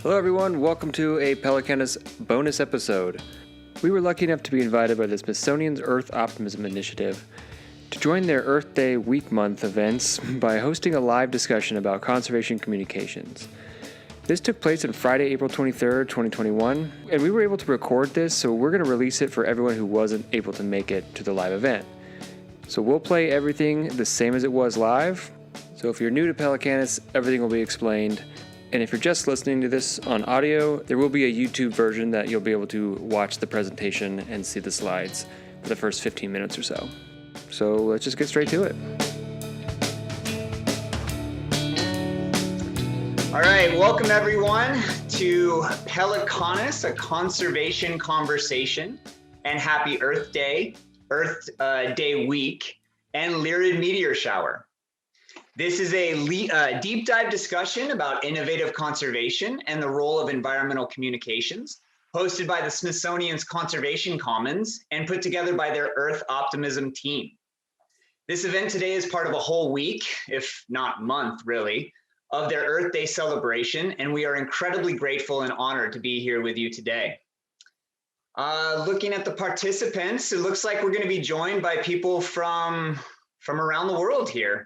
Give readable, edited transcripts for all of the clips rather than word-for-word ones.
Hello everyone, welcome to a Pelecanus bonus episode. We were lucky enough to be invited by the Smithsonian's Earth Optimism initiative to join their Earth Day Week Month events by hosting a live discussion about conservation communications. This took place on Friday, April 23rd, 2021, and we were able to record this, so we're going to release it for everyone who wasn't able to make it to the live event. So we'll play everything the same as it was live. So if you're new to Pelecanus, everything will be explained. And if you're just listening to this on audio, there will be a YouTube version that you'll be able to watch the presentation and see the slides for the first 15 minutes or so. So let's just get straight to it. All right, welcome everyone to Pelecanus, a conservation conversation, and happy Earth Day week, and Lyrid meteor shower. This is a deep dive discussion about innovative conservation and the role of environmental communications, hosted by the Smithsonian's Conservation Commons and put together by their Earth Optimism team. This event today is part of a whole week, if not month really, of their Earth Day celebration, and we are incredibly grateful and honored to be here with you today. Looking at the participants, it looks like we're going to be joined by people from around the world here.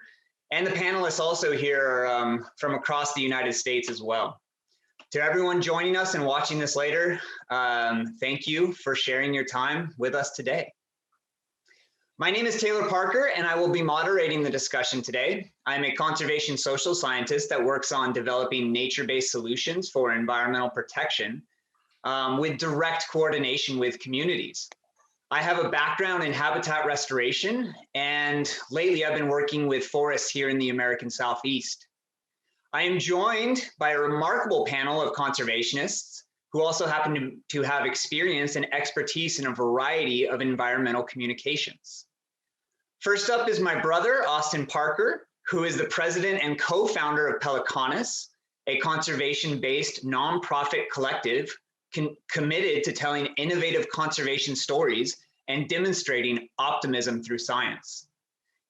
And the panelists also here are from across the United States as well. To everyone joining us and watching this later, thank you for sharing your time with us today. My name is Taylor Parker, and I will be moderating the discussion today. I'm a conservation social scientist that works on developing nature-based solutions for environmental protection with direct coordination with communities. I have a background in habitat restoration, and lately I've been working with forests here in the American Southeast. I am joined by a remarkable panel of conservationists who also happen to have experience and expertise in a variety of environmental communications. First up is my brother, Austin Parker, who is the president and co-founder of Pelecanus, a conservation-based nonprofit collective committed to telling innovative conservation stories and demonstrating optimism through science.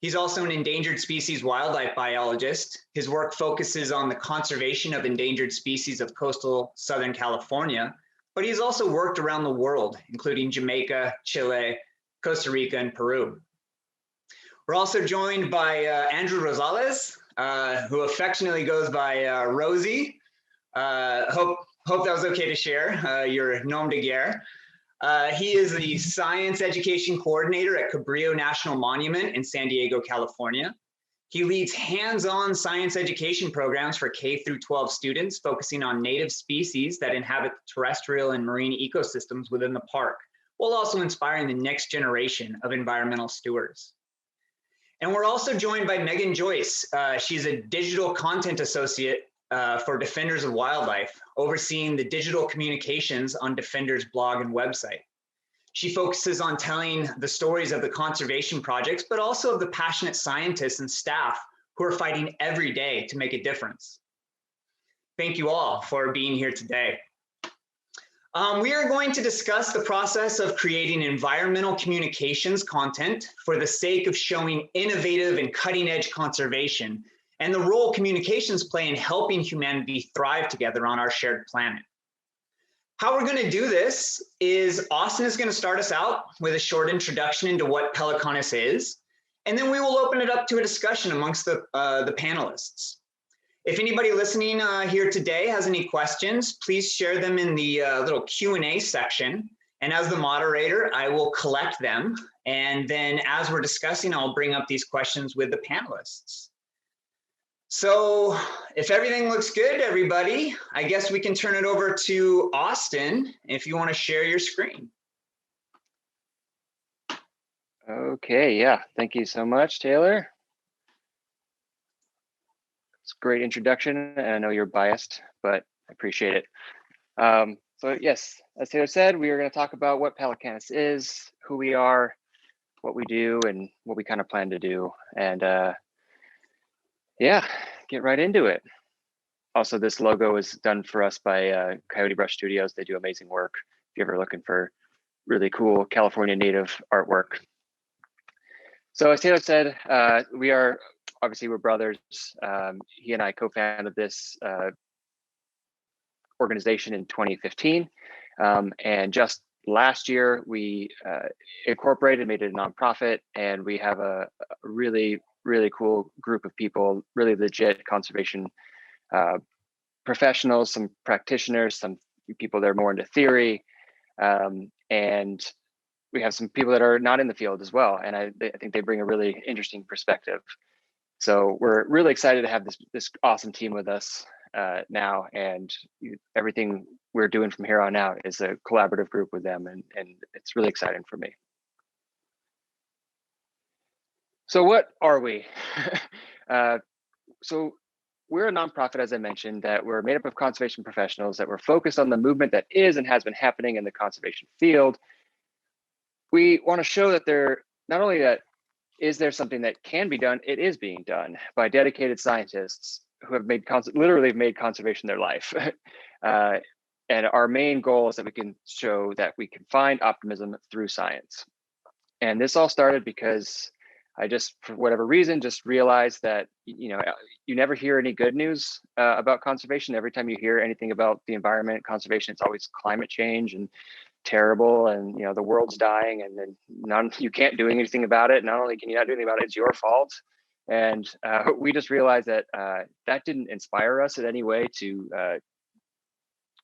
He's also an endangered species wildlife biologist. His work focuses on the conservation of endangered species of coastal Southern California, but he's also worked around the world, including Jamaica, Chile, Costa Rica, and Peru. We're also joined by Andrew Rosales, who affectionately goes by Rosie. Hope that was okay to share, your nom de guerre. He is the Science Education Coordinator at Cabrillo National Monument in San Diego, California. He leads hands-on science education programs for K through 12 students, focusing on native species that inhabit terrestrial and marine ecosystems within the park, while also inspiring the next generation of environmental stewards. And we're also joined by Megan Joyce. She's a digital content associate for Defenders of Wildlife, overseeing the digital communications on Defenders blog and website. She focuses on telling the stories of the conservation projects, but also of the passionate scientists and staff who are fighting every day to make a difference. Thank you all for being here today. We are going to discuss the process of creating environmental communications content for the sake of showing innovative and cutting-edge conservation and the role communications play in helping humanity thrive together on our shared planet. How we're going to do this is Austin is going to start us out with a short introduction into what Pelecanus is, and then we will open it up to a discussion amongst the panelists. If anybody listening here today has any questions, please share them in the little Q&A section. And as the moderator, I will collect them. And then as we're discussing, I'll bring up these questions with the panelists. So if everything looks good, everybody, I guess we can turn it over to Austin if you want to share your screen. Okay, yeah, thank you so much, Taylor. It's a great introduction, and I know you're biased, but I appreciate it. So yes, as Taylor said, we are going to talk about what Pelecanus is, who we are, what we do, and what we kind of plan to do. And yeah, get right into it. Also, this logo is done for us by Coyote Brush Studios. They do amazing work if you're ever looking for really cool California native artwork. So as Taylor said, we're brothers. He and I co-founded this organization in 2015. And just last year, we incorporated, made it a nonprofit, and we have a really, really cool group of people, really legit conservation professionals, some practitioners, some people that are more into theory, and we have some people that are not in the field as well. And I think they bring a really interesting perspective. So we're really excited to have this awesome team with us now, and everything we're doing from here on out is a collaborative group with them, and it's really exciting for me. So what are we? So we're a nonprofit, as I mentioned, that we're made up of conservation professionals that we're focused on the movement that is and has been happening in the conservation field. We want to show that not only that is there something that can be done, it is being done by dedicated scientists who have literally made conservation their life. And our main goal is that we can show that we can find optimism through science. And this all started because I just, for whatever reason, just realized that, you never hear any good news about conservation. Every time you hear anything about the environment, conservation, it's always climate change and terrible, and the world's dying, and then you can't do anything about it. Not only can you not do anything about it, it's your fault. And we just realized that that didn't inspire us in any way to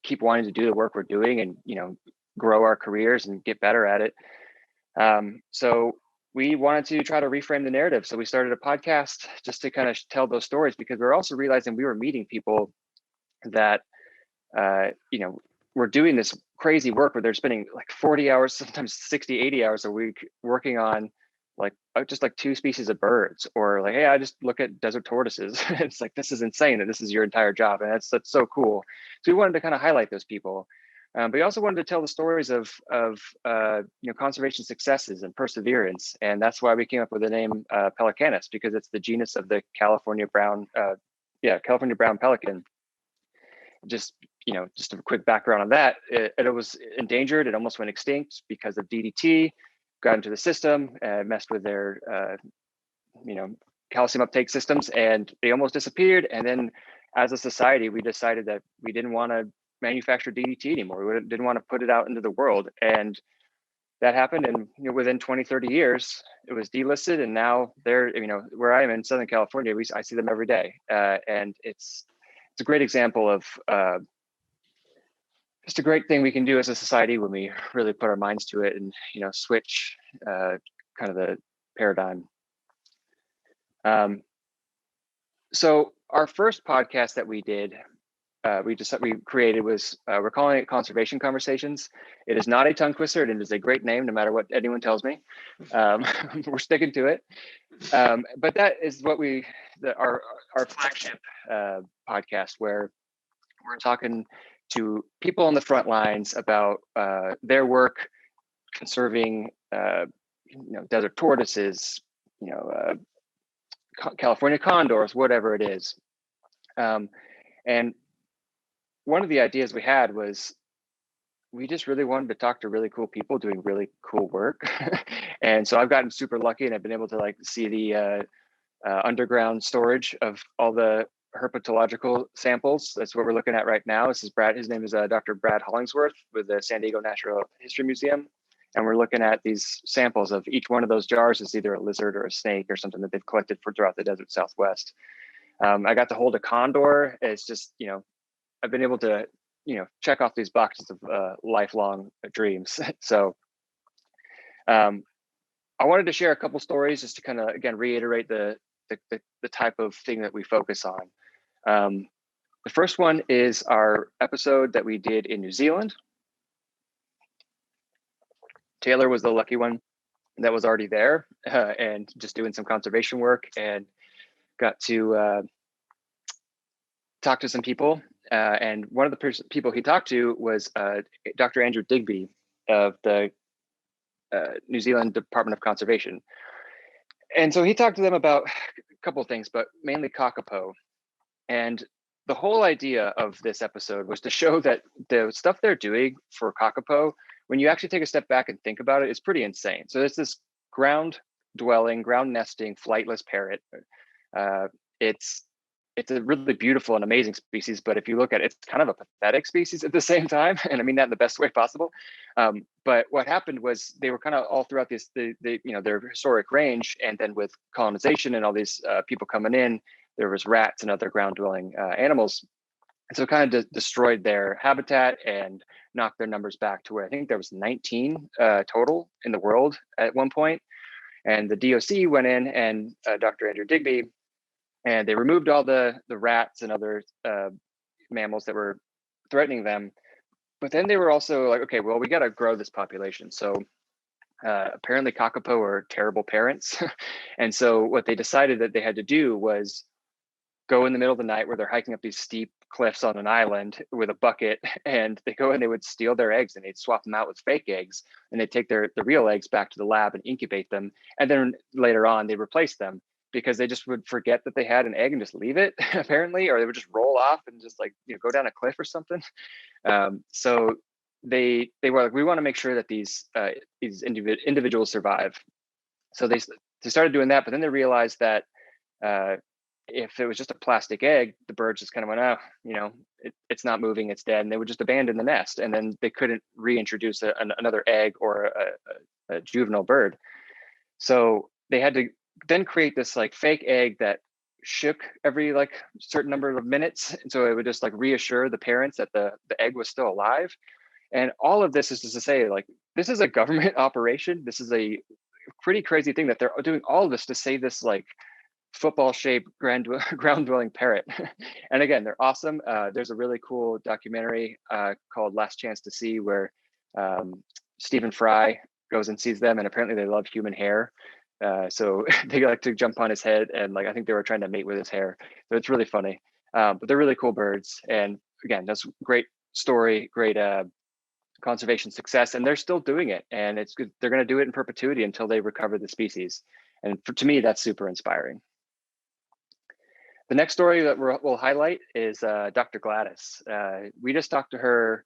keep wanting to do the work we're doing and grow our careers and get better at it. So we wanted to try to reframe the narrative. So we started a podcast just to kind of tell those stories, because we were also realizing we were meeting people that we're doing this crazy work where they're spending like 40 hours, sometimes 60, 80 hours a week working on just like 2 species of birds, or like, hey, I just look at desert tortoises. It's like, this is insane that this is your entire job. And that's so cool. So we wanted to kind of highlight those people. But we also wanted to tell the stories of conservation successes and perseverance. And that's why we came up with the name Pelecanus, because it's the genus of the California brown pelican. Just a quick background on that. It was endangered. It almost went extinct because of DDT, got into the system, messed with their, calcium uptake systems, and they almost disappeared. And then as a society, we decided that we didn't want to manufacture DDT anymore. We didn't want to put it out into the world. And that happened. And within 20, 30 years, it was delisted. And now they're, where I am in Southern California, I see them every day. And it's a great example of just a great thing we can do as a society when we really put our minds to it and switch kind of the paradigm. So our first podcast that we did, we created was we're calling it Conservation Conversations. It is not a tongue twister, and it is a great name, no matter what anyone tells me. We're sticking to it. But that is what our flagship podcast, where we're talking to people on the front lines about their work conserving, desert tortoises, California condors, whatever it is. And one of the ideas we had was we just really wanted to talk to really cool people doing really cool work. And so I've gotten super lucky, and I've been able to see the underground storage of all the herpetological samples. That's what we're looking at right now. This is Brad. His name is Dr. Brad Hollingsworth with the San Diego Natural History Museum. And we're looking at these samples of each one of those jars is either a lizard or a snake or something that they've collected throughout the desert Southwest. I got to hold a condor. It's just, I've been able to, check off these boxes of lifelong dreams. So I wanted to share a couple stories just to kind of, again, reiterate the type of thing that we focus on. The first one is our episode that we did in New Zealand. Taylor was the lucky one that was already there and just doing some conservation work, and got to talk to some people. And one of the people he talked to was Dr. Andrew Digby of the New Zealand Department of Conservation. And so he talked to them about a couple of things, but mainly kakapo. And the whole idea of this episode was to show that the stuff they're doing for kakapo, when you actually take a step back and think about it, is pretty insane. So there's this ground nesting, flightless parrot. It's it's a really beautiful and amazing species, but if you look at it, it's kind of a pathetic species at the same time, and I mean that in the best way possible. But what happened was they were kind of all throughout their historic range, and then with colonization and all these people coming in, there was rats and other ground-dwelling animals, and so it kind of destroyed their habitat and knocked their numbers back to where I think there was 19 total in the world at one point. And the DOC went in and Dr. Andrew Digby, and they removed all the rats and other mammals that were threatening them. But then they were also like, okay, well, we got to grow this population. So apparently kakapo are terrible parents. And so what they decided that they had to do was go in the middle of the night where they're hiking up these steep cliffs on an island with a bucket, and they go and they would steal their eggs and they'd swap them out with fake eggs, and they'd take the real eggs back to the lab and incubate them. And then later on they replace them because they just would forget that they had an egg and just leave it apparently, or they would just roll off and just like, go down a cliff or something. So they were like, we want to make sure that these individuals survive. So they started doing that, but then they realized that if it was just a plastic egg, the birds just kind of went, it's not moving, it's dead, and they would just abandon the nest, and then they couldn't reintroduce another egg or a juvenile bird. So they had to then create this like fake egg that shook every like certain number of minutes, and so it would just like reassure the parents that the egg was still alive. And all of this is just to say, like, this is a government operation. This is a pretty crazy thing that they're doing all of this to save this like football-shaped ground dwelling parrot. And again, they're awesome. There's a really cool documentary called Last Chance to See, where Stephen Fry goes and sees them, and apparently they love human hair. So they like to jump on his head, and like I think they were trying to mate with his hair. So it's really funny. But they're really cool birds. And again, that's great story, great conservation success, and they're still doing it. And it's good. They're going to do it in perpetuity until they recover the species. And to me, that's super inspiring. The next story that we'll highlight is Dr. Gladys. We just talked to her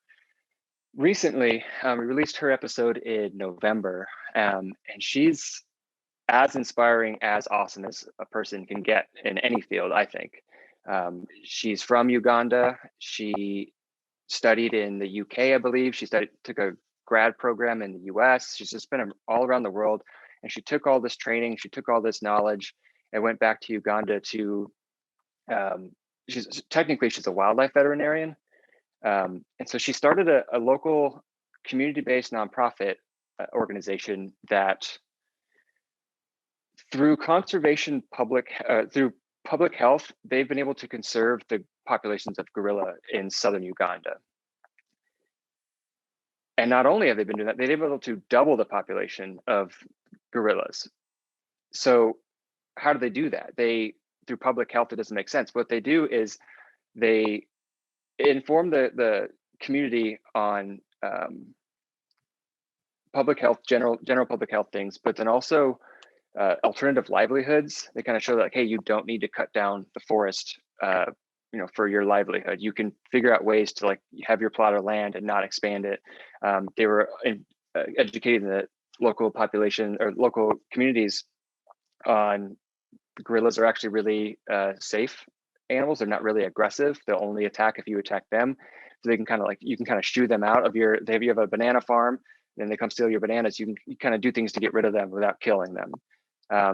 recently. We released her episode in November, and she's as inspiring, as awesome as a person can get in any field, I think. She's from Uganda. She studied in the UK, I believe. She took a grad program in the US. She's just been all around the world, and she took all this training, she took all this knowledge, and went back to Uganda to she's a wildlife veterinarian, and so she started a local community-based nonprofit organization that, through conservation through public health, they've been able to conserve the populations of gorilla in southern Uganda. And not only have they been doing that, they've been able to double the population of gorillas. So how do they do that? Through public health, it doesn't make sense. What they do is they inform the community on public health, general public health things, but then also alternative livelihoods. They kind of show that, like, hey, you don't need to cut down the forest, for your livelihood. You can figure out ways to like have your plot of land and not expand it. They were educating the local population or local communities on gorillas are actually really safe animals. They're not really aggressive. They'll only attack if you attack them. So they can kind of like, you can kind of shoo them out of you have a banana farm, and they come steal your bananas. You kind of do things to get rid of them without killing them.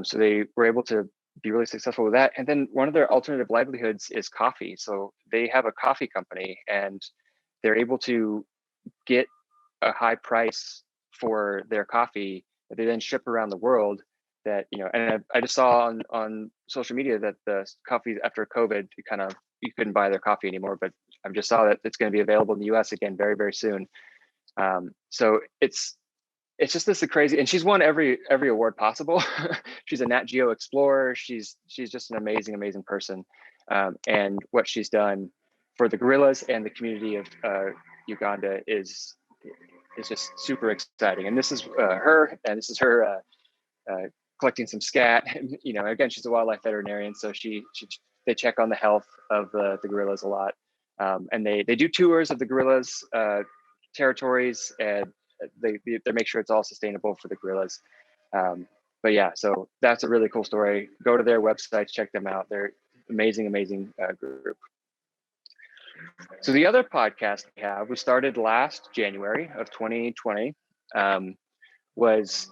So they were able to be really successful with that. And then one of their alternative livelihoods is coffee. So they have a coffee company, and they're able to get a high price for their coffee that they then ship around the world. That, and I just saw on social media that the coffee after COVID, you couldn't buy their coffee anymore, but I just saw that it's going to be available in the US again very, very soon. So it's just this crazy, and she's won every award possible. She's a Nat Geo explorer. She's just an amazing person. And what she's done for the gorillas and the community of Uganda is just super exciting. And this is her collecting some scat. Again, she's a wildlife veterinarian, so they check on the health of the gorillas a lot, and they do tours of the gorillas territories, and they make sure it's all sustainable for the gorillas. But yeah, so that's a really cool story. Go to their website, check them out. amazing group. So the other podcast we started last January of 2020, was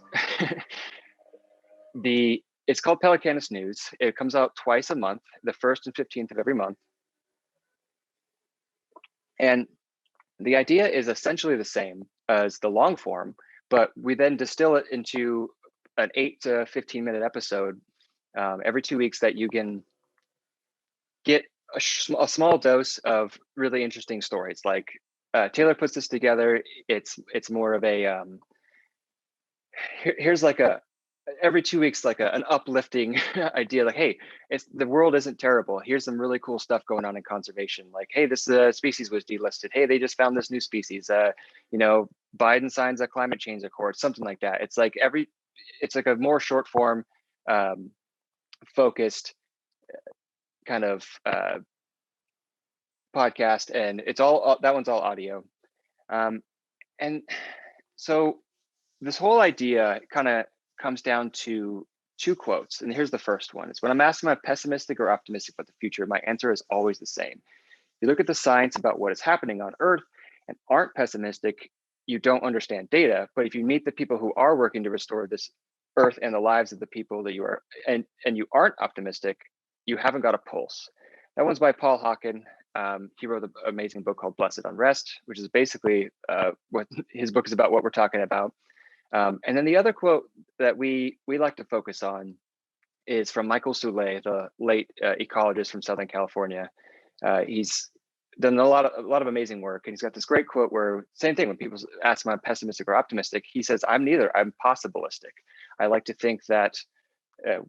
it's called Pelecanus News. It comes out twice a month, the 1st and 15th of every month. And the idea is essentially the same as the long form, but we then distill it into an 8 to 15 minute episode every 2 weeks that you can get a small dose of really interesting stories. Like Taylor puts this together. It's more of a here's like every 2 weeks, like an uplifting idea, like, hey, the world isn't terrible. Here's some really cool stuff going on in conservation. Like, hey, this species was delisted. Hey, they just found this new species. Biden signs a climate change accord, something like that. It's like it's like a more short form, focused kind of podcast, and it's all that one's all audio. And so this whole idea kind of comes down to 2 quotes. And here's the first one. It's when I'm asked, am I pessimistic or optimistic about the future? My answer is always the same. You look at the science about what is happening on Earth and aren't pessimistic, you don't understand data. But if you meet the people who are working to restore this Earth and the lives of the people that you are, and you aren't optimistic, you haven't got a pulse. That one's by Paul Hawken. He wrote an amazing book called Blessed Unrest, which is basically what his book is about, what we're talking about. And then the other quote that we like to focus on is from Michael Soule, the late ecologist from Southern California. He's done a lot of amazing work, and he's got this great quote where, same thing, when people ask him, I'm pessimistic or optimistic, he says, I'm neither. I'm possibilistic. I like to think that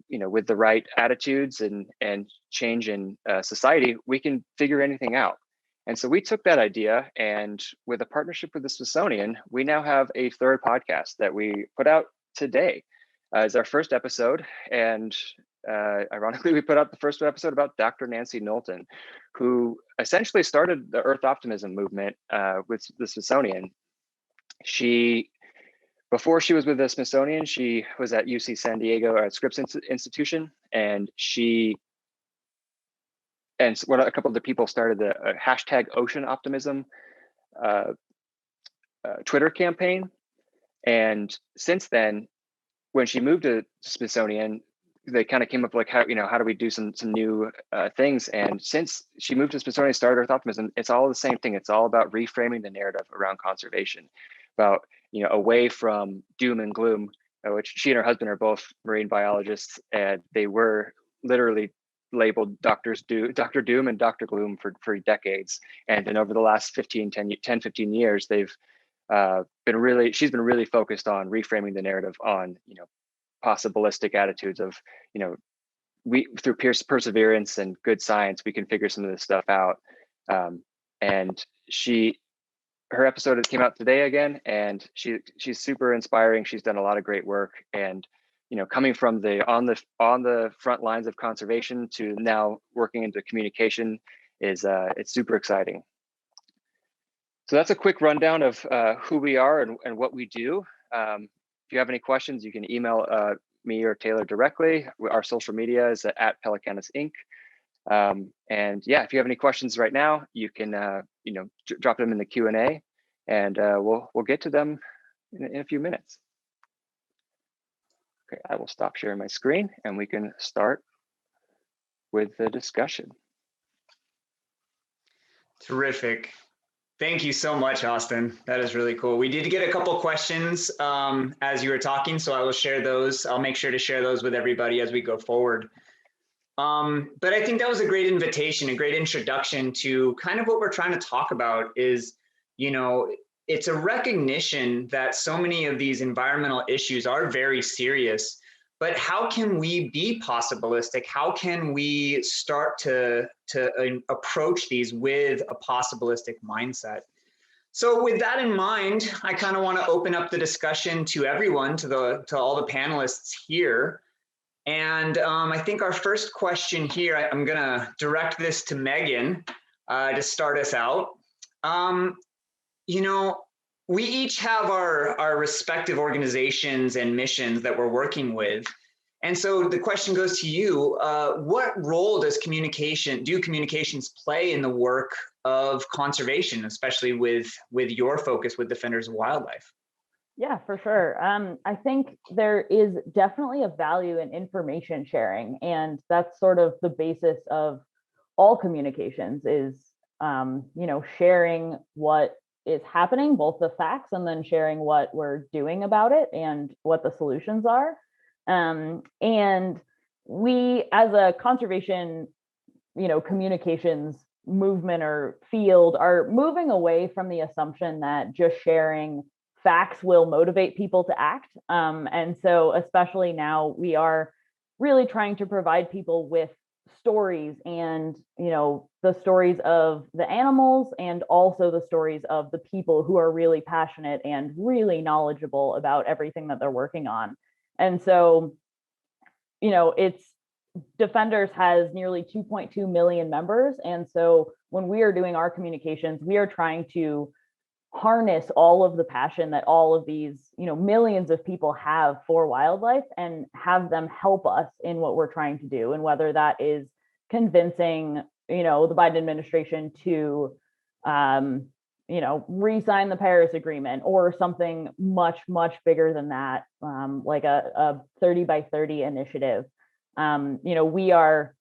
with the right attitudes and change in society, we can figure anything out. And so we took that idea, and with a partnership with the Smithsonian, we now have a 3rd podcast that we put out today as our first episode. And ironically, we put out the first episode about Dr. Nancy Knowlton, who essentially started the Earth Optimism movement with the Smithsonian. Before she was with the Smithsonian, she was at UC San Diego at Scripps Institution, and a couple of the people started the hashtag Ocean Optimism Twitter campaign. And since then, when she moved to Smithsonian, they kind of came up like, how do we do some new things? And since she moved to Smithsonian, started Earth Optimism, it's all the same thing. It's all about reframing the narrative around conservation, about away from doom and gloom, which she and her husband are both marine biologists, and they were literally labeled Dr. Doom and Dr. Gloom for decades. And then over the last 10, 15 years, she's been really focused on reframing the narrative on, possibilistic attitudes of, we, through perseverance and good science, we can figure some of this stuff out. And her episode came out today again, and she's super inspiring. She's done a lot of great work, and coming from on the front lines of conservation to now working into communication it's super exciting. So that's a quick rundown of who we are and what we do. If you have any questions, you can email me or Taylor directly. Our social media is at Pelecanus Inc. And yeah, if you have any questions right now, you can drop them in the Q&A, and we'll get to them in a few minutes. Okay, I will stop sharing my screen, and we can start with the discussion. Terrific. Thank you so much, Austin. That is really cool. We did get a couple questions as you were talking, so I will share those. I'll make sure to share those with everybody as we go forward. But I think that was a great invitation, a great introduction to kind of what we're trying to talk about is, it's a recognition that so many of these environmental issues are very serious, but how can we be possibilistic? How can we start to approach these with a possibilistic mindset? So with that in mind, I kind of want to open up the discussion to everyone, to all the panelists here. And I think our first question here, I'm going to direct this to Megan to start us out. We each have our respective organizations and missions that we're working with. And so the question goes to you, what role do communications play in the work of conservation, especially with your focus with Defenders of Wildlife? Yeah, for sure. I think there is definitely a value in information sharing, and that's sort of the basis of all communications is, sharing what is happening, both the facts, and then sharing what we're doing about it and what the solutions are. And we, as a conservation, communications movement or field, are moving away from the assumption that just sharing facts will motivate people to act. And so, especially now, we are really trying to provide people with stories, and the stories of the animals, and also the stories of the people who are really passionate and really knowledgeable about everything that they're working on. And so, it's Defenders has nearly 2.2 million members. And so when we are doing our communications, we are trying to harness all of the passion that all of these, millions of people have for wildlife, and have them help us in what we're trying to do. And whether that is convincing, the Biden administration to, re-sign the Paris Agreement, or something much, much bigger than that, like a 30 by 30 initiative. We are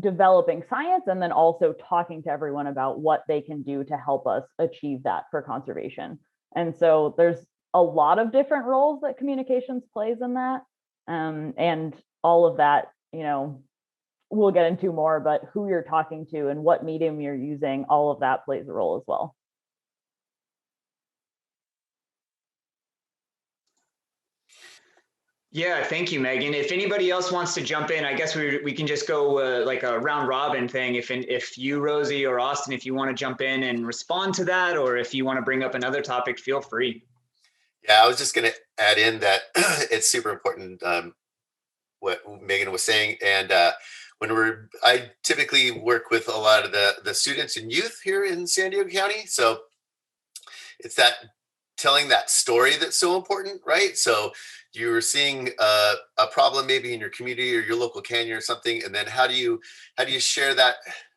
developing science, and then also talking to everyone about what they can do to help us achieve that for conservation. And so there's a lot of different roles that communications plays in that. And all of that, we'll get into more, but who you're talking to and what medium you're using, all of that plays a role as well. Yeah, thank you, Megan. If anybody else wants to jump in, I guess we can just go like a round robin thing. If you, Rosie, or Austin, if you want to jump in and respond to that, or if you want to bring up another topic, feel free. Yeah, I was just going to add in that it's super important what Megan was saying, and I typically work with a lot of the students and youth here in San Diego County, so it's that telling that story that's so important, right? So you're seeing a problem maybe in your community or your local canyon or something, and then how do you share that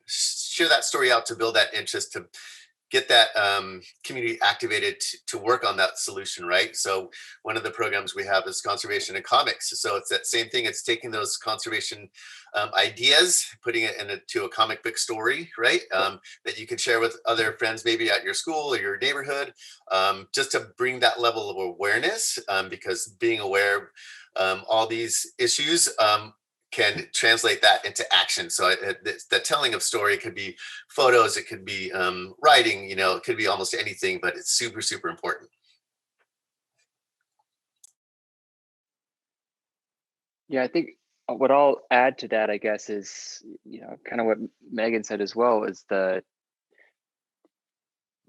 story out to build that interest, to get that community activated to work on that solution, right? So one of the programs we have is conservation and comics. So it's that same thing. It's taking those conservation ideas, putting it into a comic book story, right? That you can share with other friends, maybe at your school or your neighborhood, just to bring that level of awareness, because being aware of all these issues can translate that into action. So the telling of story could be photos, it could be writing, it could be almost anything, but it's super, super important. Yeah, I think what I'll add to that, I guess, is, kind of what Megan said as well, is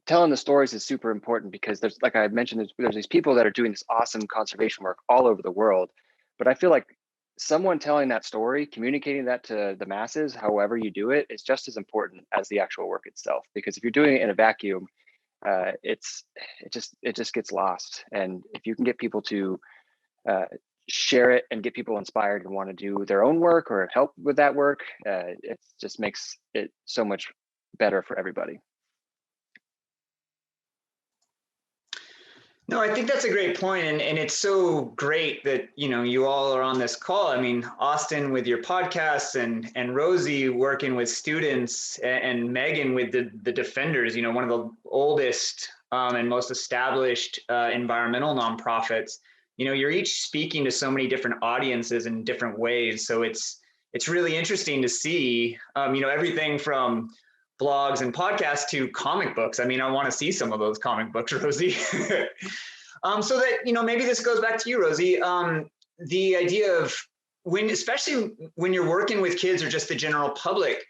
telling the stories is super important, because there's, like I mentioned, there's these people that are doing this awesome conservation work all over the world. But I feel like someone telling that story, communicating that to the masses, however you do it, is just as important as the actual work itself. Because if you're doing it in a vacuum, it just gets lost. And if you can get people to share it and get people inspired and want to do their own work or help with that work, it just makes it so much better for everybody. No, I think that's a great point, and it's so great that you all are on this call. I mean, Austin with your podcast, and Rosie working with students, and Megan with the Defenders. One of the oldest and most established environmental nonprofits. You're each speaking to so many different audiences in different ways. So it's really interesting to see, everything from blogs and podcasts to comic books. I mean, I want to see some of those comic books, Rosie. So that, maybe this goes back to you, Rosie. The idea of especially when you're working with kids or just the general public,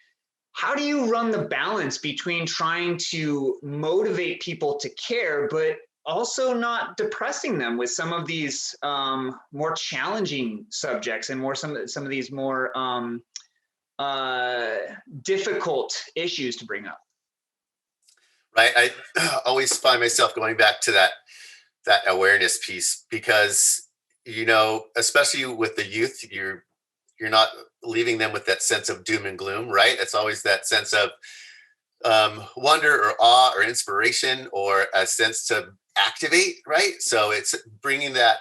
how do you run the balance between trying to motivate people to care, but also not depressing them with some of these more challenging subjects, and some of these more difficult issues to bring up? Right. I always find myself going back to that awareness piece, because especially with the youth, you're not leaving them with that sense of doom and gloom, right? It's always that sense of wonder or awe or inspiration or a sense to activate, right? So it's bringing that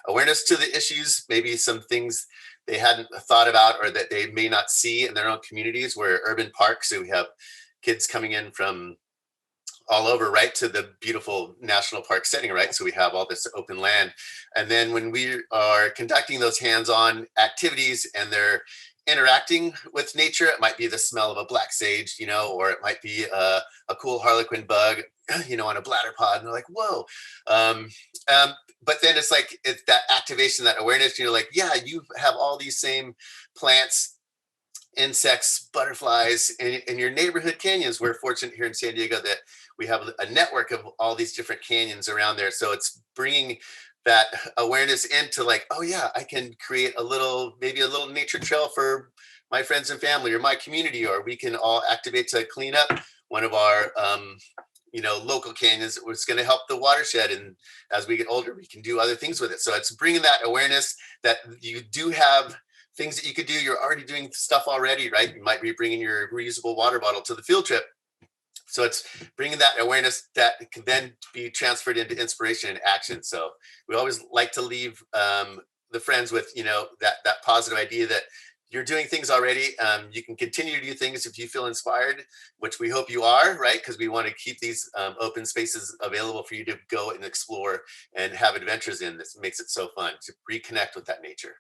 awareness to the issues, maybe some things they hadn't thought about or that they may not see in their own communities. Where urban parks, so we have kids coming in from all over, right, to the beautiful national park setting, right? So we have all this open land. And then when we are conducting those hands-on activities and they're interacting with nature, it might be the smell of a black sage, or it might be a cool harlequin bug, on a bladder pod. And they're like, whoa. But then it's like, it's that activation, that awareness, like, yeah, you have all these same plants, insects, butterflies in your neighborhood canyons. We're fortunate here in San Diego that we have a network of all these different canyons around there. So it's bringing that awareness into like, oh yeah, I can create maybe a little nature trail for my friends and family or my community, or we can all activate to clean up one of our, local canyons. It's going to help the watershed. And as we get older, we can do other things with it. So it's bringing that awareness that you do have things that you could do. You're already doing stuff already, right? You might be bringing your reusable water bottle to the field trip. So it's bringing that awareness that can then be transferred into inspiration and action. So we always like to leave the friends with, that positive idea that you're doing things already. You can continue to do things if you feel inspired, which we hope you are, right? Because we want to keep these open spaces available for you to go and explore and have adventures in. This makes it so fun to reconnect with that nature.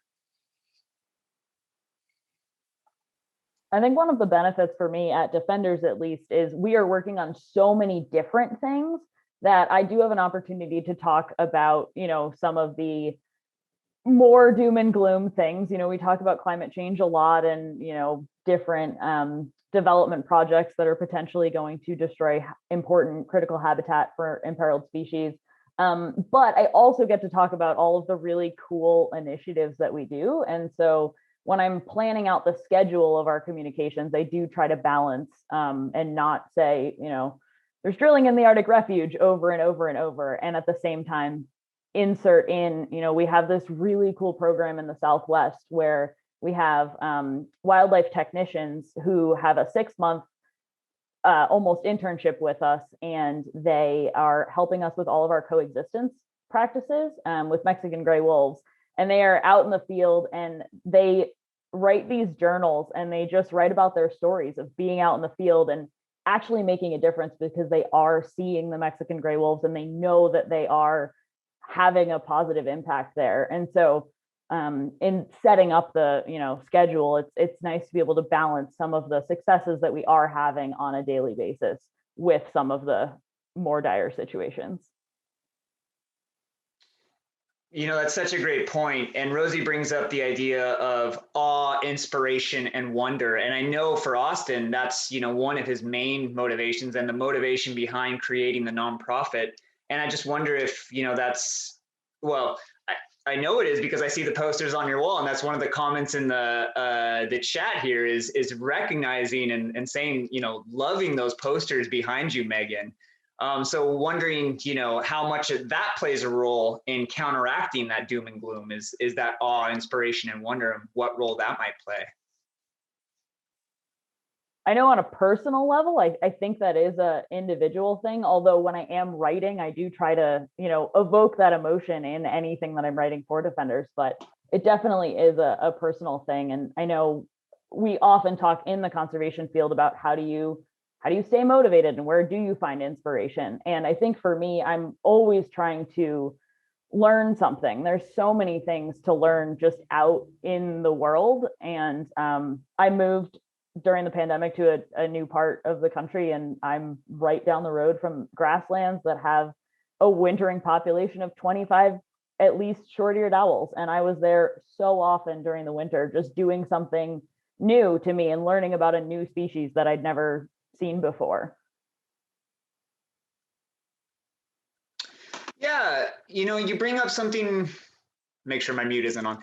I think one of the benefits for me at Defenders, at least, is we are working on so many different things that I do have an opportunity to talk about, some of the more doom and gloom things. We talk about climate change a lot and, different development projects that are potentially going to destroy important critical habitat for imperiled species. But I also get to talk about all of the really cool initiatives that we do. And so when I'm planning out the schedule of our communications, I do try to balance and not say, there's drilling in the Arctic Refuge over and over and over. And at the same time, insert in, we have this really cool program in the Southwest where we have wildlife technicians who have a 6-month almost internship with us, and they are helping us with all of our coexistence practices with Mexican gray wolves. And they are out in the field and they write these journals and they just write about their stories of being out in the field and actually making a difference because they are seeing the Mexican gray wolves and they know that they are having a positive impact there. And so in setting up the schedule, it's nice to be able to balance some of the successes that we are having on a daily basis with some of the more dire situations. That's such a great point. And Rosie brings up the idea of awe, inspiration, and wonder. And I know for Austin, that's, one of his main motivations and the motivation behind creating the nonprofit. And I just wonder if, that's, well, I know it is because I see the posters on your wall. And that's one of the comments in the chat here is recognizing and saying, loving those posters behind you, Megan. So wondering, how much that plays a role in counteracting that doom and gloom is that awe, inspiration, and wonder, and what role that might play. I know on a personal level, I think that is an individual thing. Although when I am writing, I do try to, evoke that emotion in anything that I'm writing for Defenders, but it definitely is a personal thing. And I know we often talk in the conservation field about how do you stay motivated and where do you find inspiration? And I think for me, I'm always trying to learn something. There's so many things to learn just out in the world. And I moved during the pandemic to a new part of the country, and I'm right down the road from grasslands that have a wintering population of 25 at least short-eared owls. And I was there so often during the winter, just doing something new to me and learning about a new species that I'd never seen before. Yeah, you bring up something, make sure my mute isn't on.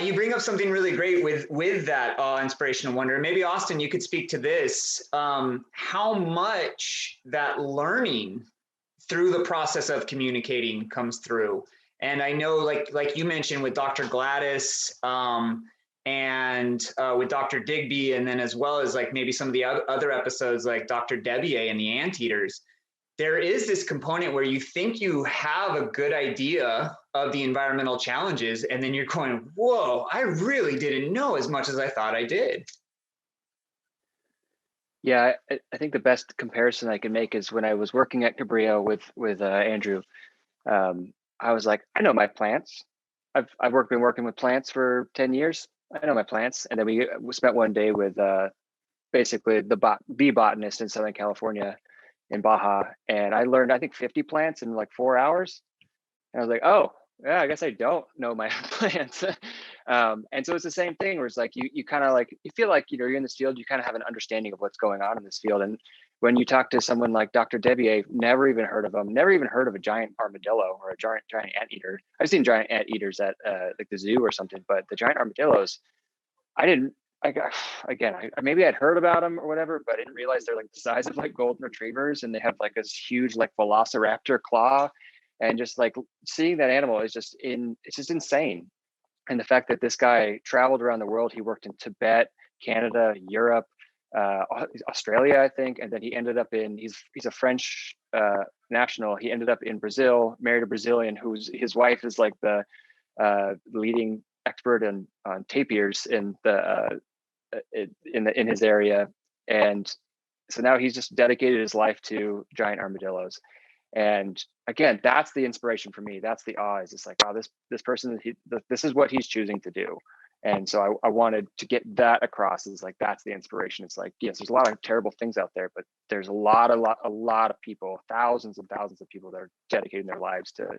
You bring up something really great with that inspiration and wonder. Maybe Austin, you could speak to this, how much that learning through the process of communicating comes through. And I know, like you mentioned with Dr. Gladys, and with Dr. Digby, and then as well as like maybe some of the other episodes like Dr. Debier and the Anteaters, there is this component where you think you have a good idea of the environmental challenges, and then you're going, whoa, I really didn't know as much as I thought I did. Yeah, I think the best comparison I can make is when I was working at Cabrillo with Andrew. I was like, I know my plants. I've been working with plants for 10 years. I know my plants. And then we spent one day with basically the bee botanist in Southern California in Baja, and I learned I think 50 plants in like 4 hours. And I was like, oh yeah, I guess I don't know my plants. And so it's the same thing where it's like you kind of like, you feel like, you know, you're in this field, you kind of have an understanding of what's going on in this field. And when you talk to someone like Dr. Debier, never even heard of them, never even heard of a giant armadillo or a giant anteater. I've seen giant anteaters at like the zoo or something, but the giant armadillos, I didn't. Maybe I'd heard about them or whatever, but I didn't realize they're like the size of like golden retrievers, and they have like this huge like velociraptor claw, and just like seeing that animal is it's just insane. And the fact that this guy traveled around the world, he worked in Tibet, Canada, Europe, Australia, I think, and then he ended up he's a French national. He ended up in Brazil, married a Brazilian his wife is like the leading expert on tapirs in his area. And so now he's just dedicated his life to giant armadillos. And again, that's the inspiration for me. That's the awe. Is it's like, wow, this person, this is what he's choosing to do. And so I wanted to get that across. Is like, that's the inspiration. It's like, yes, there's a lot of terrible things out there, but there's a lot of people, thousands and thousands of people that are dedicating their lives to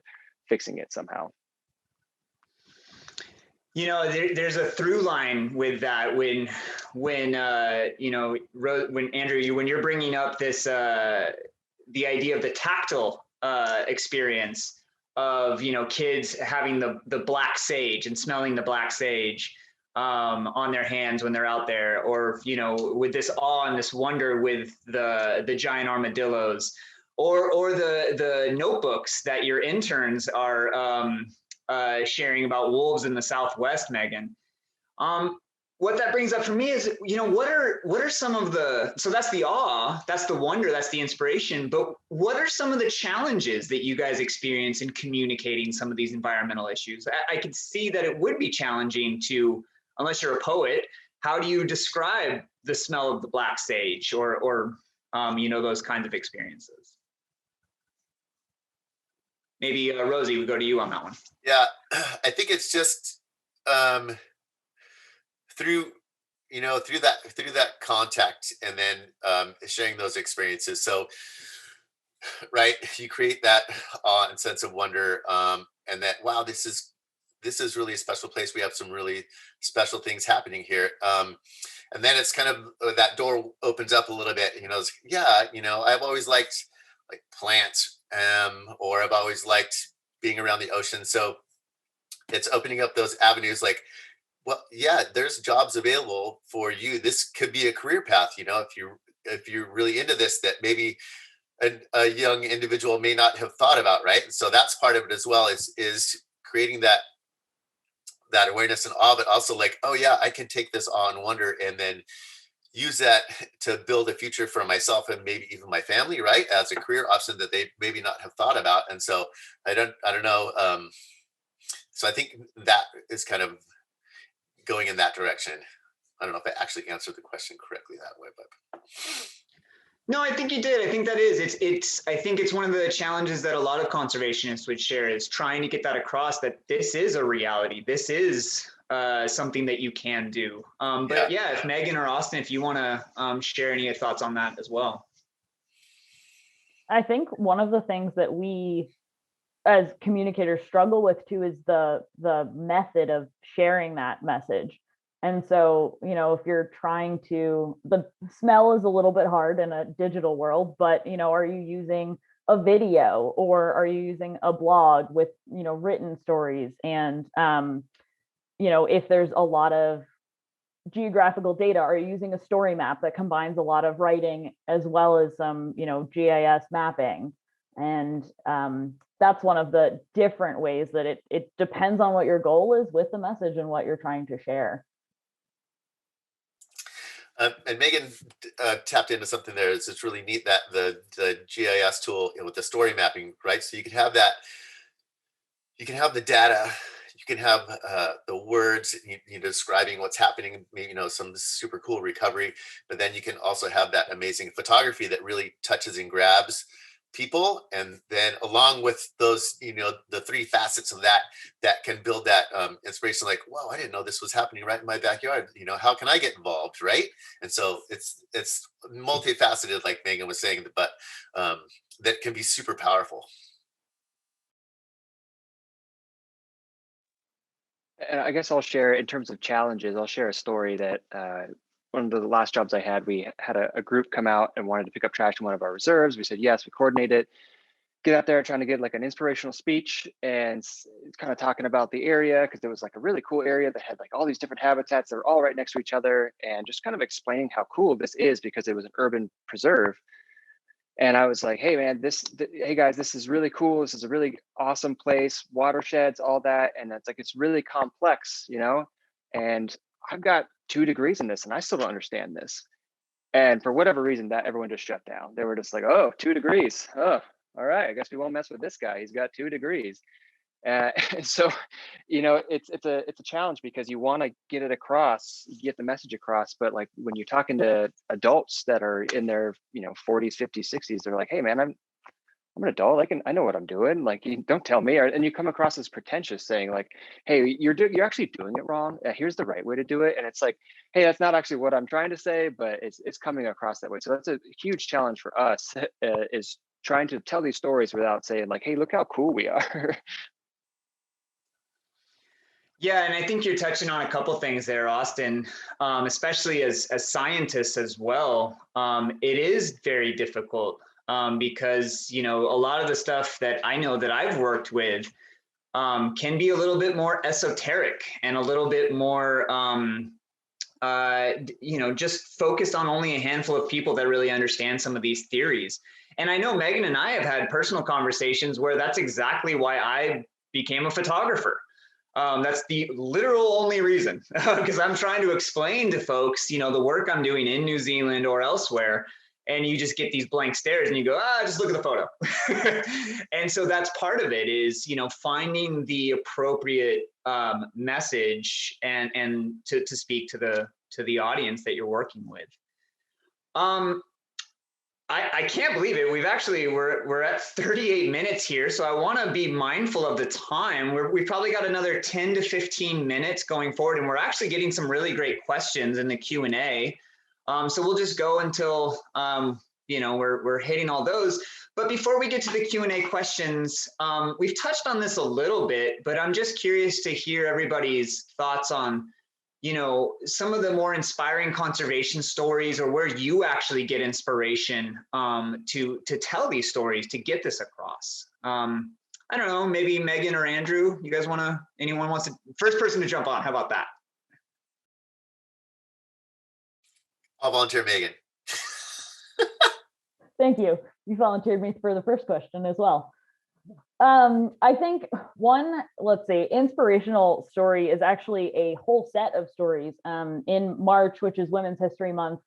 fixing it somehow. You know, there's a through line with that when you know, when Andrew, when you're bringing up this the idea of the tactile experience of, you know, kids having the black sage and smelling the black sage on their hands when they're out there, or, you know, with this awe and this wonder with the giant armadillos, or the notebooks that your interns are sharing about wolves in the Southwest, Megan. What that brings up for me is, you know, what are some of so that's the awe, that's the wonder, that's the inspiration, but what are some of the challenges that you guys experience in communicating some of these environmental issues? I could see that it would be challenging to, unless you're a poet, how do you describe the smell of the black sage or you know, those kinds of experiences? Maybe Rosie, we go to you on that one. Yeah, I think it's just through that contact, and then sharing those experiences. So, right, you create that awe and sense of wonder, and that, wow, this is really a special place. We have some really special things happening here. And then it's kind of that door opens up a little bit. You know, it's, yeah, you know, I've always liked like plants, or I've always liked being around the ocean. So it's opening up those avenues like, well, yeah, there's jobs available for you. This could be a career path, you know, if you're really into this, that maybe a young individual may not have thought about, right? And so that's part of it as well, is creating that awareness and awe, but also like, oh yeah, I can take this awe and wonder and then use that to build a future for myself and maybe even my family, right? As a career option that they maybe not have thought about. And so I don't know. So I think that is kind of going in that direction. I don't know if I actually answered the question correctly that way, but. No, I think you did. I think that is, I think it's one of the challenges that a lot of conservationists would share, is trying to get that across, that this is a reality. This is something that you can do. But yeah, if Megan or Austin, if you want to share any thoughts on that as well. I think one of the things that we as communicators struggle with too is the method of sharing that message. And so, you know, if you're trying to, the smell is a little bit hard in a digital world, but, you know, are you using a video, or are you using a blog with, you know, written stories? And, you know, if there's a lot of geographical data, are you using a story map that combines a lot of writing as well as some, you know, GIS mapping? And that's one of the different ways that it depends on what your goal is with the message and what you're trying to share. And Megan tapped into something there. It's really neat that the GIS tool, with the story mapping, right? So you can have that, you can have the data, you can have the words describing what's happening, maybe some super cool recovery, but then you can also have that amazing photography that really touches and grabs people, and then along with those the three facets of that can build that inspiration, like, wow, I didn't know this was happening right in my backyard, how can I get involved, right? And so it's multifaceted, like Megan was saying, but that can be super powerful. And I guess I'll share, in terms of challenges, I'll share a story that one of the last jobs I had, we had a group come out and wanted to pick up trash in one of our reserves. We said yes, we coordinated, get out there trying to get like an inspirational speech and kind of talking about the area, because there was like a really cool area that had like all these different habitats that were all right next to each other, and just kind of explaining how cool this is because it was an urban preserve. And I was like, hey man, hey guys, this is really cool. This is a really awesome place, watersheds, all that. And it's like, it's really complex, and I've got 2 degrees in this and I still don't understand this. And for whatever reason, that everyone just shut down. They were just like, oh, 2 degrees. Oh, all right, I guess we won't mess with this guy. He's got 2 degrees. And so, it's a challenge because you want to get it across, get the message across. But like when you're talking to adults that are in their 40s, 50s, 60s, they're like, hey man, I'm an adult. I know what I'm doing. Like, you don't tell me. And you come across as pretentious, saying like, hey, you're actually doing it wrong. Here's the right way to do it. And it's like, hey, that's not actually what I'm trying to say, but it's coming across that way. So that's a huge challenge for us, is trying to tell these stories without saying like, hey, look how cool we are. Yeah, and I think you're touching on a couple things there, Austin, especially as scientists as well. It is very difficult because, a lot of the stuff that I know that I've worked with can be a little bit more esoteric and a little bit more, just focused on only a handful of people that really understand some of these theories. And I know Megan and I have had personal conversations where that's exactly why I became a photographer. That's the literal only reason, because I'm trying to explain to folks, the work I'm doing in New Zealand or elsewhere, and you just get these blank stares and you go, just look at the photo. And so that's part of it, is, finding the appropriate message and to speak to the audience that you're working with. I can't believe it. We're at 38 minutes here. So I want to be mindful of the time. We've probably got another 10 to 15 minutes going forward. And we're actually getting some really great questions in the Q&A. So we'll just go until, we're hitting all those. But before we get to the Q&A questions, we've touched on this a little bit, but I'm just curious to hear everybody's thoughts on, some of the more inspiring conservation stories, or where you actually get inspiration to tell these stories, to get this across. I don't know, maybe Megan or Andrew, you guys anyone wants to, first person to jump on, how about that? I'll volunteer Megan. Thank you. You volunteered me for the first question as well. I think one, inspirational story is actually a whole set of stories. In March, which is Women's History Month,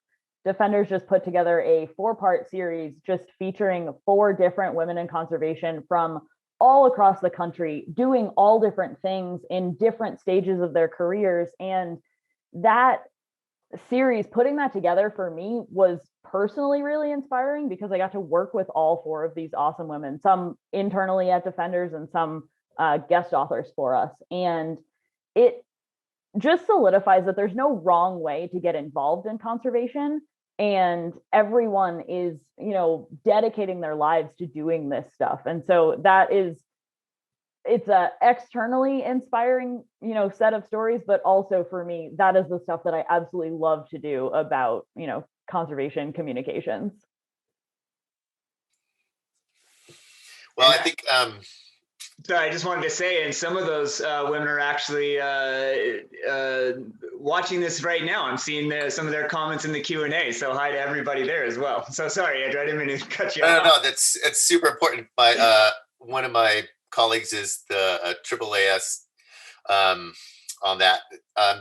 Defenders just put together a 4-part series just featuring 4 different women in conservation from all across the country, doing all different things in different stages of their careers. And that series, putting that together for me, was personally really inspiring because I got to work with all 4 of these awesome women, some internally at Defenders and some guest authors for us. And it just solidifies that there's no wrong way to get involved in conservation. And everyone is, dedicating their lives to doing this stuff. And so it's a externally inspiring, set of stories, but also for me, that is the stuff that I absolutely love to do about, conservation communications. Well, I think Sorry, I just wanted to say, and some of those women are actually watching this right now. I'm seeing some of their comments in the Q&A. So hi to everybody there as well. So sorry, Andrew, I didn't mean to cut you off. No, it's super important. one of my colleagues is the AAAS on that.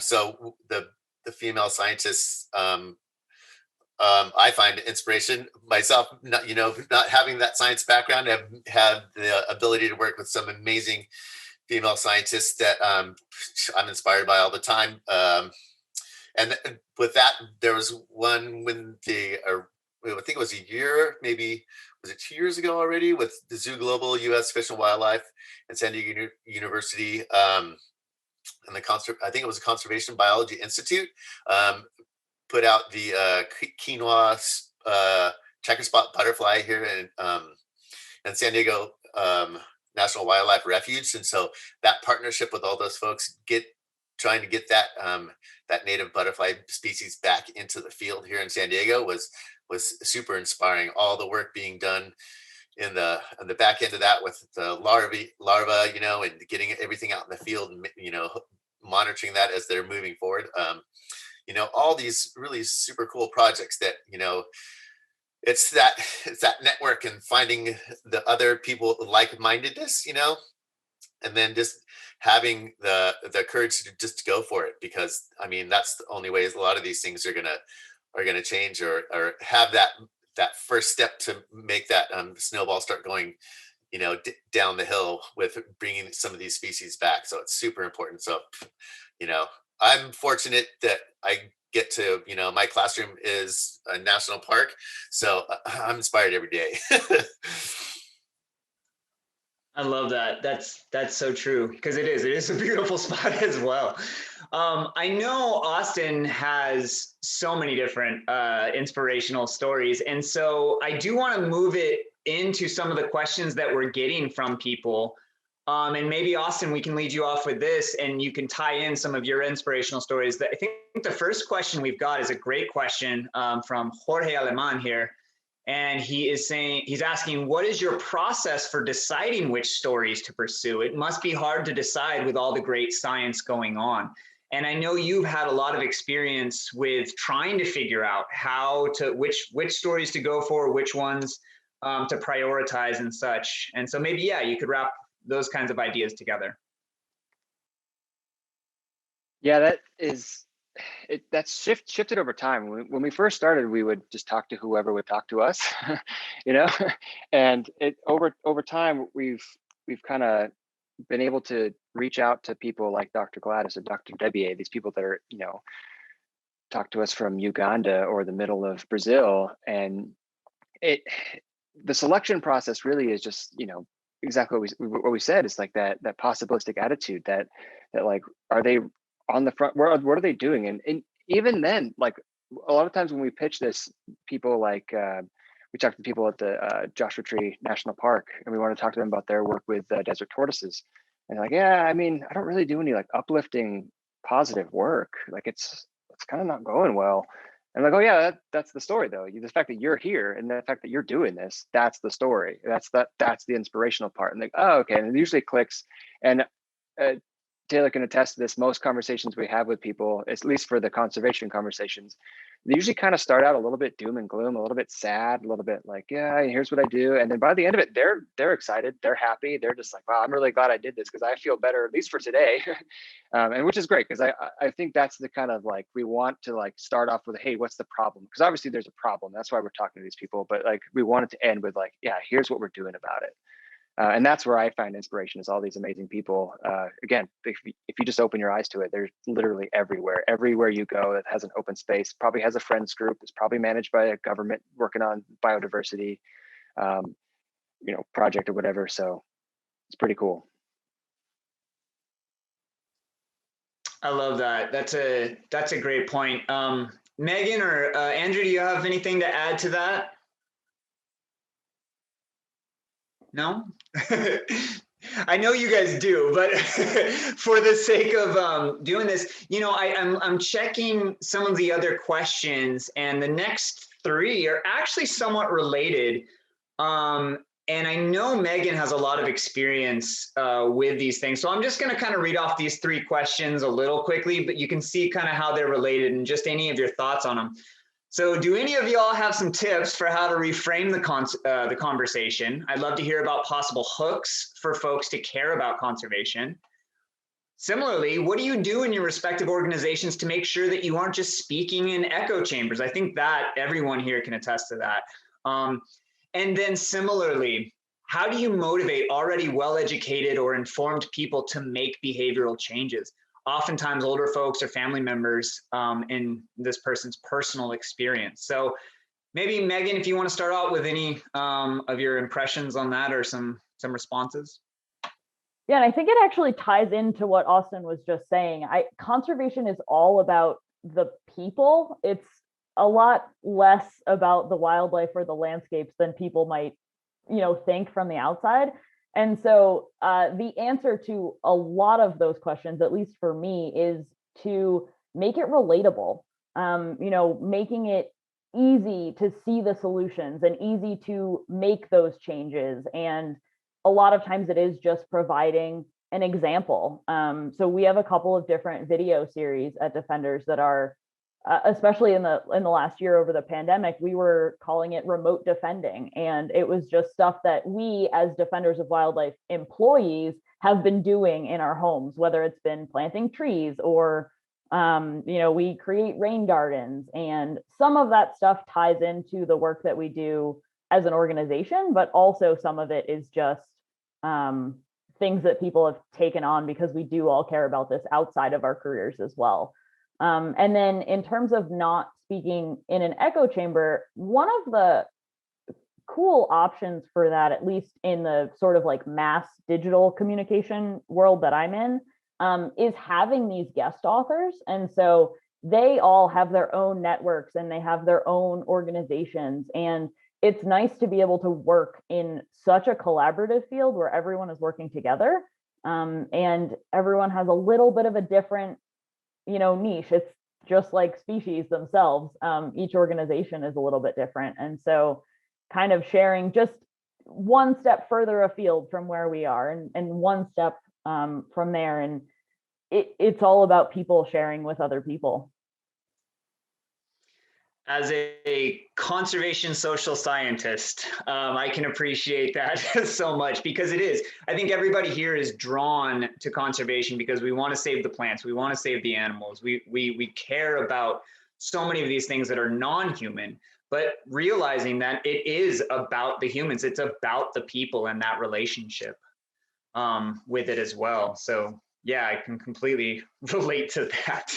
So the female scientists, I find inspiration myself, not having that science background, have had the ability to work with some amazing female scientists that I'm inspired by all the time. And with that, there was one when I think it was a year, maybe was it 2 years ago already, with the Zoo Global U.S. Fish and Wildlife and San Diego University, and I think it was the Conservation Biology Institute, put out the quinoa checker spot butterfly here in San Diego National Wildlife Refuge. And so that partnership with all those folks trying to get that native butterfly species back into the field here in San Diego was super inspiring. All the work being done in the back end of that with the larva, and getting everything out in the field, and monitoring that as they're moving forward. All these really super cool projects that, it's that network and finding the other people like-mindedness, and then just having the courage to just go for it, because I mean, that's the only way a lot of these things are gonna change or have that first step to make that snowball start going, down the hill with bringing some of these species back. So it's super important. So, I'm fortunate that I get to, my classroom is a national park. So I'm inspired every day. I love that. That's so true, because it is a beautiful spot as well. I know Austin has so many different inspirational stories. And so I do want to move it into some of the questions that we're getting from people. And maybe Austin, we can lead you off with this, and you can tie in some of your inspirational stories. I think the first question we've got is a great question from Jorge Aleman here. And he's asking, what is your process for deciding which stories to pursue? It must be hard to decide with all the great science going on. And I know you've had a lot of experience with trying to figure out which stories to go for, which ones to prioritize and such. And so maybe, you could wrap those kinds of ideas together. Yeah, that's shifted over time. When we first started, we would just talk to whoever would talk to us, and over time, we've kind of been able to reach out to people like Dr. Gladys or Dr. Debier, these people that are, talk to us from Uganda or the middle of Brazil. And the selection process really is just, exactly what we said. Is like that possibilistic attitude that like, are they on the front? What are they doing? And even then, like a lot of times when we pitch this, people like we talk to people at the Joshua Tree National Park, and we want to talk to them about their work with desert tortoises. And like, I don't really do any like uplifting, positive work. Like it's kind of not going well. And like, oh yeah, that's the story though. The fact that you're here and the fact that you're doing this, that's the story. That's the inspirational part. And like, oh, okay. And it usually clicks. And Taylor can attest to this. Most conversations we have with people, at least for the conservation conversations, they usually kind of start out a little bit doom and gloom, a little bit sad, a little bit like, yeah, here's what I do. And then by the end of it, they're excited, they're happy. They're just like, wow, I'm really glad I did this because I feel better, at least for today. And which is great, because I think that's the kind of like, we want to like start off with, hey, what's the problem? Because obviously there's a problem. That's why we're talking to these people. But like, we want it to end with like, yeah, here's what we're doing about it. And that's where I find inspiration, is all these amazing people. Again, if you just open your eyes to it, they're literally everywhere. Everywhere you go that has an open space probably has a friends group. It's probably managed by a government working on biodiversity, project or whatever. So it's pretty cool. I love that. That's a great point. Megan or Andrew, do you have anything to add to that? No? I know you guys do, but for the sake of doing this, I'm checking some of the other questions, and the next three are actually somewhat related. And I know Megan has a lot of experience with these things. So I'm just going to kind of read off these three questions a little quickly, but you can see kind of how they're related and just any of your thoughts on them. So do any of y'all have some tips for how to reframe the conversation? I'd love to hear about possible hooks for folks to care about conservation. Similarly, what do you do in your respective organizations to make sure that you aren't just speaking in echo chambers? I think that everyone here can attest to that. And then similarly, how do you motivate already well-educated or informed people to make behavioral changes? Oftentimes older folks or family members in this person's personal experience. So maybe Megan, if you want to start out with any of your impressions on that or some responses. Yeah, and I think it actually ties into what Austin was just saying. Conservation is all about the people. It's a lot less about the wildlife or the landscapes than people might, think from the outside. And so the answer to a lot of those questions, at least for me, is to make it relatable. Making it easy to see the solutions and easy to make those changes. And a lot of times it is just providing an example. So we have a couple of different video series at Defenders that are, especially in the last year over the pandemic, we were calling it remote defending. And it was just stuff that we as Defenders of Wildlife employees have been doing in our homes, whether it's been planting trees or, we create rain gardens. And some of that stuff ties into the work that we do as an organization, but also some of it is just things that people have taken on because we do all care about this outside of our careers as well. And then in terms of not speaking in an echo chamber, one of the cool options for that, at least in the sort of like mass digital communication world that I'm in, is having these guest authors. And so they all have their own networks and they have their own organizations. And it's nice to be able to work in such a collaborative field where everyone is working together, and everyone has a little bit of a different, niche. It's just like species themselves. Each organization is a little bit different. And so kind of sharing just one step further afield from where we are and one step from there. And it's all about people sharing with other people. As a conservation social scientist, I can appreciate that so much because it is. I think everybody here is drawn to conservation because we want to save the plants, we want to save the animals, we care about so many of these things that are non-human, but realizing that it is about the humans, it's about the people and that relationship with it as well. So yeah, I can completely relate to that.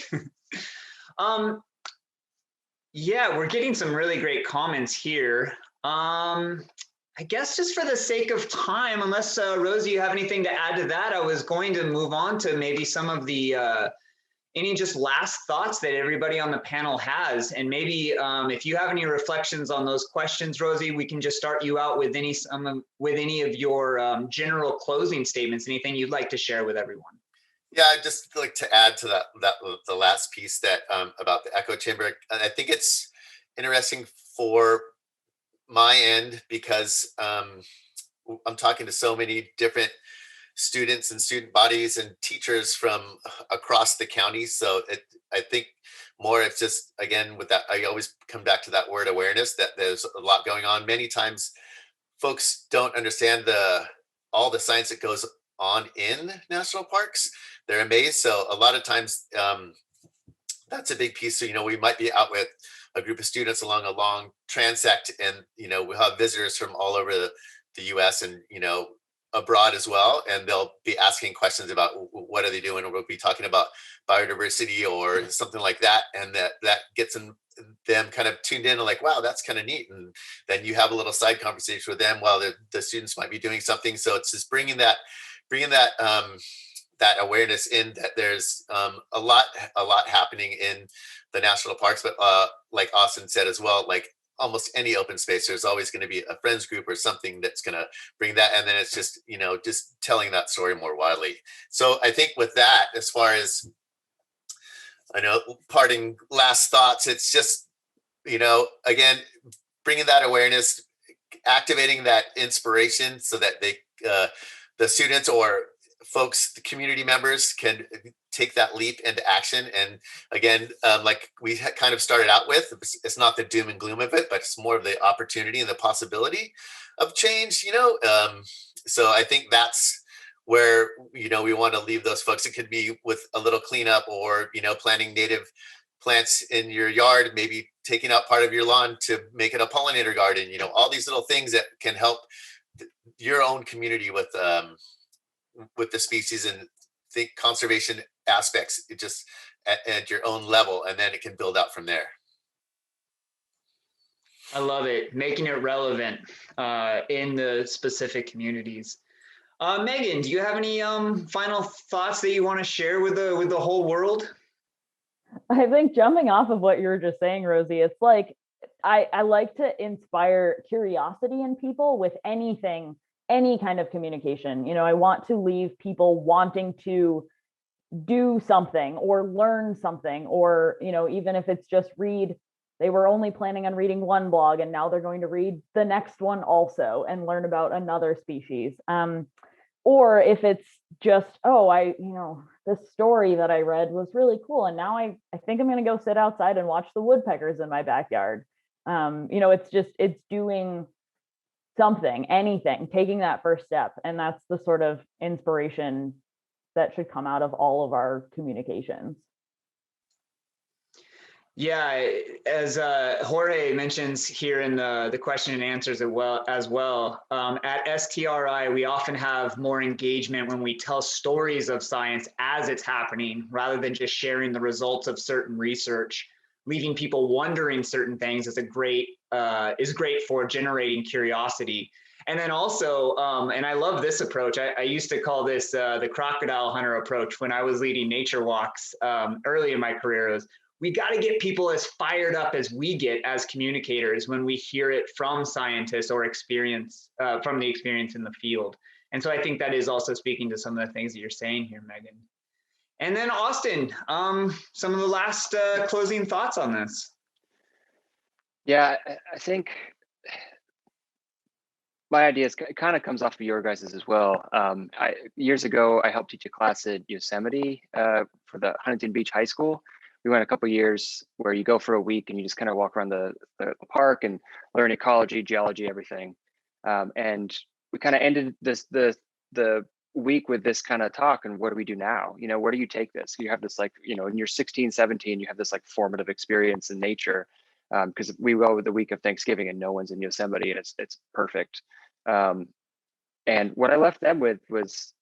Yeah, we're getting some really great comments here. I guess just for the sake of time, unless Rosie, you have anything to add to that, I was going to move on to maybe some of the any just last thoughts that everybody on the panel has. And maybe if you have any reflections on those questions, Rosie, we can just start you out with any of your general closing statements, anything you'd like to share with everyone. Yeah, I'd just like to add to that the last piece that about the echo chamber. I think it's interesting for my end because I'm talking to so many different students and student bodies and teachers from across the county. So I think more it's just, again, with that, I always come back to that word awareness, that there's a lot going on. Many times folks don't understand all the science that goes on in national parks. They're amazed. So a lot of times that's a big piece. So, we might be out with a group of students along a long transect and, we'll have visitors from all over the US and, abroad as well. And they'll be asking questions about what are they doing? Or we'll be talking about biodiversity or something like that. And that gets them kind of tuned in and like, wow, that's kind of neat. And then you have a little side conversation with them while the students might be doing something. So it's just bringing that that awareness in that there's a lot happening in the national parks, but like Austin said as well, like almost any open space, there's always going to be a friends group or something that's going to bring that. And then it's just, just telling that story more widely. So I think with that, as far as parting last thoughts, it's just, again, bringing that awareness, activating that inspiration so that they, the students or folks, the community members can take that leap into action. And again, like we kind of started out with, it's not the doom and gloom of it, but it's more of the opportunity and the possibility of change, so I think that's where, we want to leave those folks. It could be with a little cleanup, or, planting native plants in your yard, maybe taking out part of your lawn to make it a pollinator garden, all these little things that can help your own community with the species and think conservation aspects, just at your own level, and then it can build out from there. I love it, making it relevant in the specific communities. Megan, do you have any final thoughts that you want to share with the whole world? I think jumping off of what you were just saying, Rosie, it's like I like to inspire curiosity in people with anything, any kind of communication. I want to leave people wanting to do something or learn something, or even if it's just read. They were only planning on reading one blog, and now they're going to read the next one also and learn about another species. Or if it's just, this story that I read was really cool, and now I think I'm going to go sit outside and watch the woodpeckers in my backyard. It's doing something, anything, taking that first step. And that's the sort of inspiration that should come out of all of our communications. Yeah, as Jorge mentions here in the question and answers as well, at STRI, we often have more engagement when we tell stories of science as it's happening, rather than just sharing the results of certain research. Leaving people wondering certain things is great for generating curiosity. And then also, and I love this approach. I used to call this the crocodile hunter approach when I was leading nature walks early in my career. We got to get people as fired up as we get as communicators when we hear it from scientists or from the experience in the field. And so I think that is also speaking to some of the things that you're saying here, Megan. And then Austin, some of the last closing thoughts on this. Yeah, I think my idea kind of comes off of your guys's as well. Years ago, I helped teach a class at Yosemite for the Huntington Beach High School. We went a couple of years where you go for a week and you just kind of walk around the park and learn ecology, geology, everything. And we kind of ended the week with this kind of talk. And what do we do now? Where do you take this? You have this when you're 16, 17, you have this formative experience in nature. Because we go with the week of Thanksgiving and no one's in Yosemite, and it's perfect. And what I left them with was,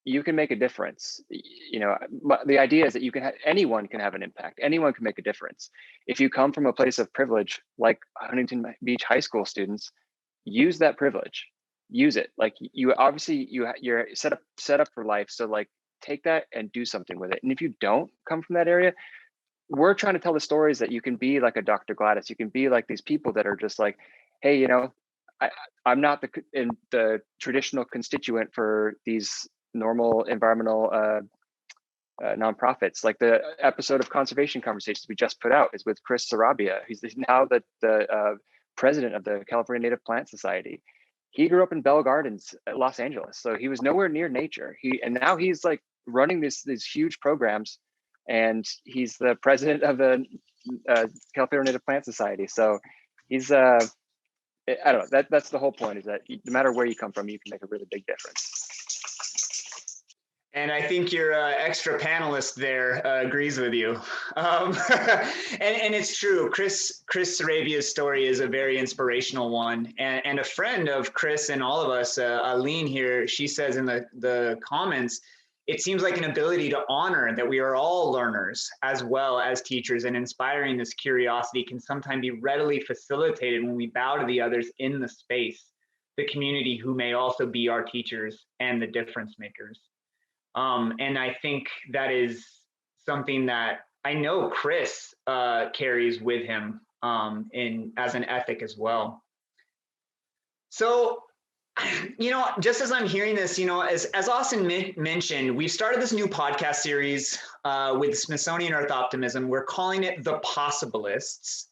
you can make a difference. The idea is that anyone can have an impact. Anyone can make a difference. If you come from a place of privilege, like Huntington Beach High School students, use that privilege. Use it. You're set up for life. So take that and do something with it. And if you don't come from that area, we're trying to tell the stories that you can be like a Dr. Gladys. You can be like these people that are just like, hey, I'm not the traditional constituent for these normal environmental nonprofits. Like the episode of Conservation Conversations we just put out is with Chris Sarabia. He's now the president of the California Native Plant Society. He grew up in Bell Gardens, Los Angeles, so he was nowhere near nature. And now he's running these huge programs. And he's the president of the California Native Plant Society. So he's, I don't know, that's the whole point, is that no matter where you come from, you can make a really big difference. And I think your extra panelist there agrees with you. And it's true. Chris Sarabia's story is a very inspirational one. And a friend of Chris and all of us, Aline here, she says in the comments, it seems like an ability to honor that we are all learners as well as teachers, and inspiring this curiosity can sometimes be readily facilitated when we bow to the others in the space, the community who may also be our teachers and the difference makers. And I think that is something that I know Chris carries with him as an ethic as well. So, just as I'm hearing this, as Austin mentioned, we've started this new podcast series with Smithsonian Earth Optimism. We're calling it The Possibilists.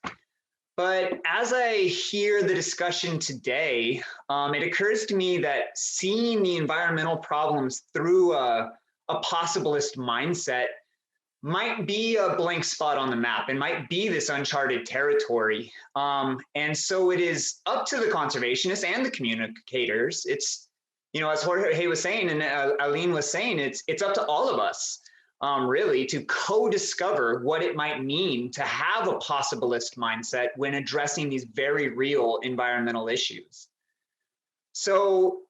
But as I hear the discussion today, it occurs to me that seeing the environmental problems through a a possibilist mindset might be a blank spot on the map and might be this uncharted territory. And so it is up to the conservationists and the communicators. It's, as Jorge was saying and Aline was saying, it's up to all of us, really, to co-discover what it might mean to have a possibilist mindset when addressing these very real environmental issues. So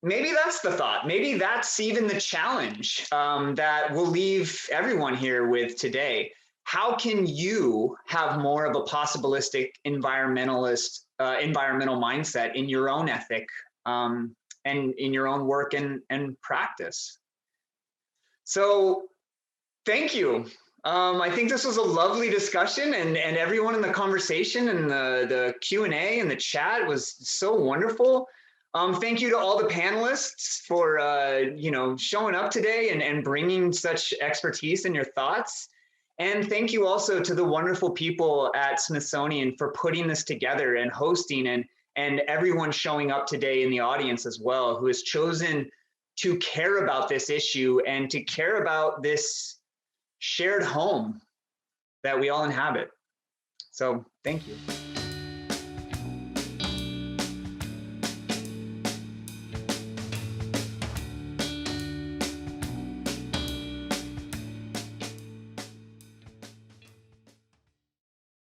maybe that's the thought. Maybe that's even the challenge that we'll leave everyone here with today. How can you have more of a possibilistic environmental mindset in your own ethic and in your own work and practice? So thank you. I think this was a lovely discussion, and everyone in the conversation and the Q&A and the chat was so wonderful. Thank you to all the panelists for showing up today and bringing such expertise in your thoughts. And thank you also to the wonderful people at Smithsonian for putting this together and hosting, and everyone showing up today in the audience as well, who has chosen to care about this issue and to care about this shared home that we all inhabit. So thank you.